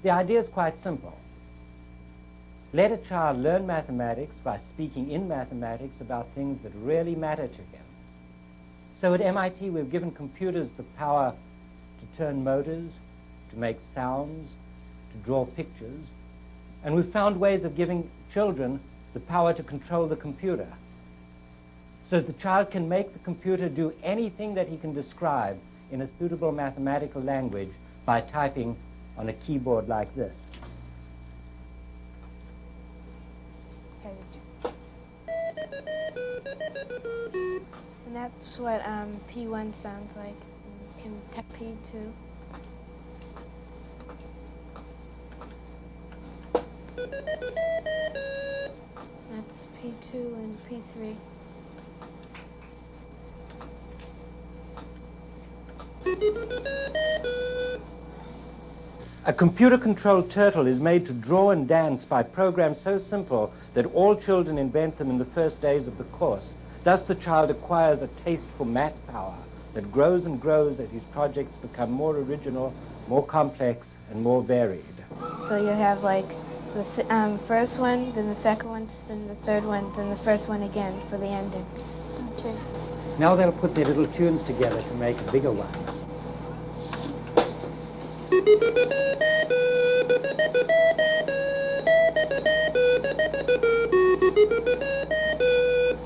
The idea is quite simple. Let a child learn mathematics by speaking in mathematics about things that really matter to him. So at MIT, we've given computers the power to turn motors, to make sounds, to draw pictures, and we've found ways of giving children the power to control the computer. So the child can make the computer do anything that he can describe in a suitable mathematical language by typing on a keyboard like this. And that's what P1 sounds like. Can type P2. That's P2 and P3. A computer-controlled turtle is made to draw and dance by programs so simple that all children invent them in the first days of the course. Thus the child acquires a taste for math power that grows and grows as his projects become more original, more complex, and more varied. So you have like the first one, then the second one, then the third one, then the first one again for the ending. Okay. Now they'll put their little tunes together to make a bigger one.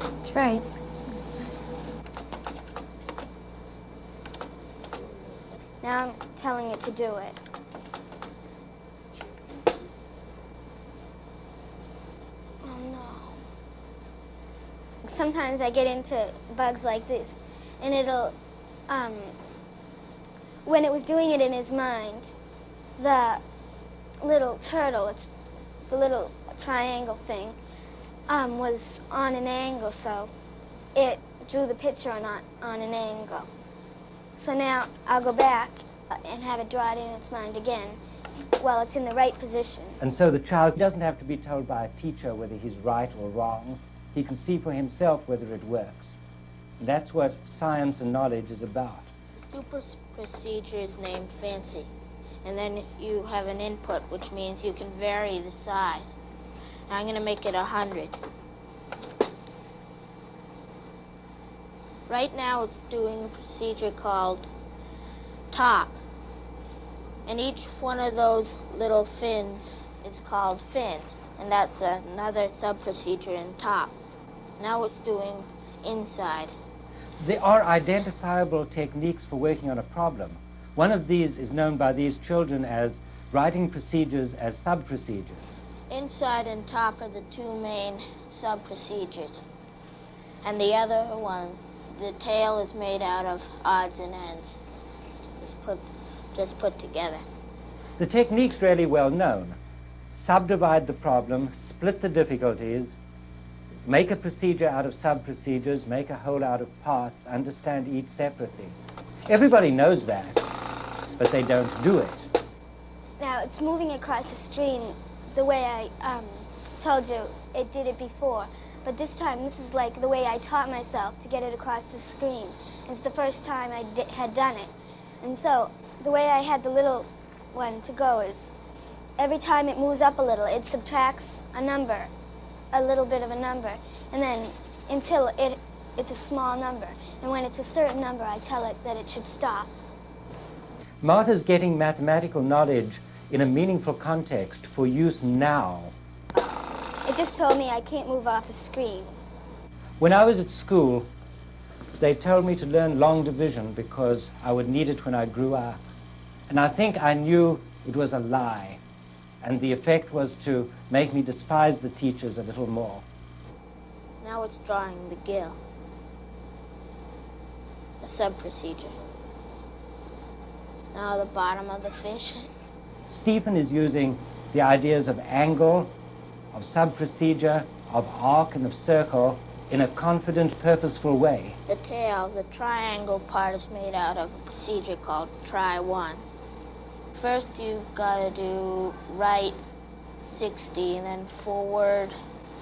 That's right. Now I'm telling it to do it. Oh no. Sometimes I get into bugs like this, and it'll, when it was doing it in his mind, the little turtle, it's the little triangle thing, was on an angle, so it drew the picture on an angle. So now I'll go back and have it draw it in its mind again while it's in the right position. And so the child doesn't have to be told by a teacher whether he's right or wrong. He can see for himself whether it works. And that's what science and knowledge is about. The super procedure is named Fancy. And then you have an input, which means you can vary the size. Now I'm going to make it 100. Right now it's doing a procedure called top. And each one of those little fins is called fin. And that's another sub-procedure in top. Now it's doing inside. There are identifiable techniques for working on a problem. One of these is known by these children as writing procedures as sub-procedures. Inside and top are the two main sub-procedures. And the other one, the tail is made out of odds and ends, just put together. The technique's really well known. Subdivide the problem, split the difficulties, make a procedure out of sub-procedures, make a whole out of parts, understand each separately. Everybody knows that, but they don't do it. Now it's moving across the screen the way I told you it did it before. But this time, this is like the way I taught myself to get it across the screen. It's the first time I had done it. And so the way I had the little one to go is every time it moves up a little, it subtracts a number, a little bit of a number, and then until it's a small number. And when it's a certain number, I tell it that it should stop. Martha's getting mathematical knowledge in a meaningful context for use now. It just told me I can't move off the screen. When I was at school, they told me to learn long division because I would need it when I grew up. And I think I knew it was a lie. And the effect was to make me despise the teachers a little more. Now it's drawing the gill, a sub-procedure. Now the bottom of the fish. Stephen is using the ideas of angle, of sub-procedure, of arc, and of circle in a confident, purposeful way. The tail, the triangle part, is made out of a procedure called try-1. First you've got to do right 60, and then forward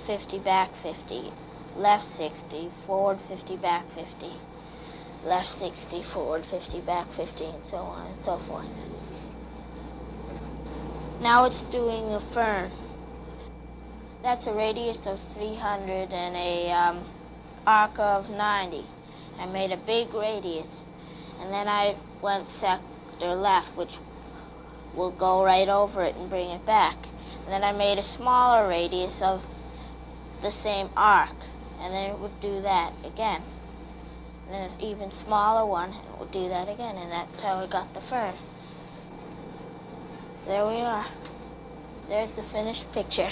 50, back 50. Left 60, forward 50, back 50. Left 60, forward 50, back 50, and so on and so forth. Now it's doing a fern. That's a radius of 300 and a arc of 90. I made a big radius, and then I went sector left, which will go right over it and bring it back. And then I made a smaller radius of the same arc, and then it would do that again. And then an even smaller one, and it would do that again, and that's how I got the fern. There we are. There's the finished picture.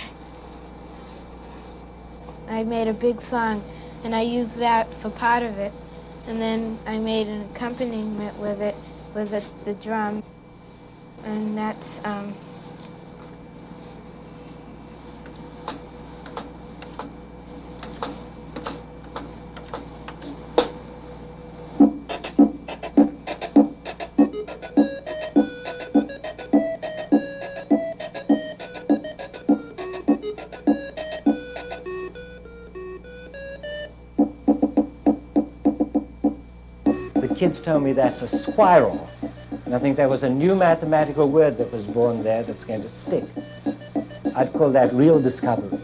I made a big song, and I used that for part of it. And then I made an accompaniment with it, with the drum. And that's, The kids told me that's a squirrel. And I think that was a new mathematical word that was born there that's going to stick. I'd call that real discovery.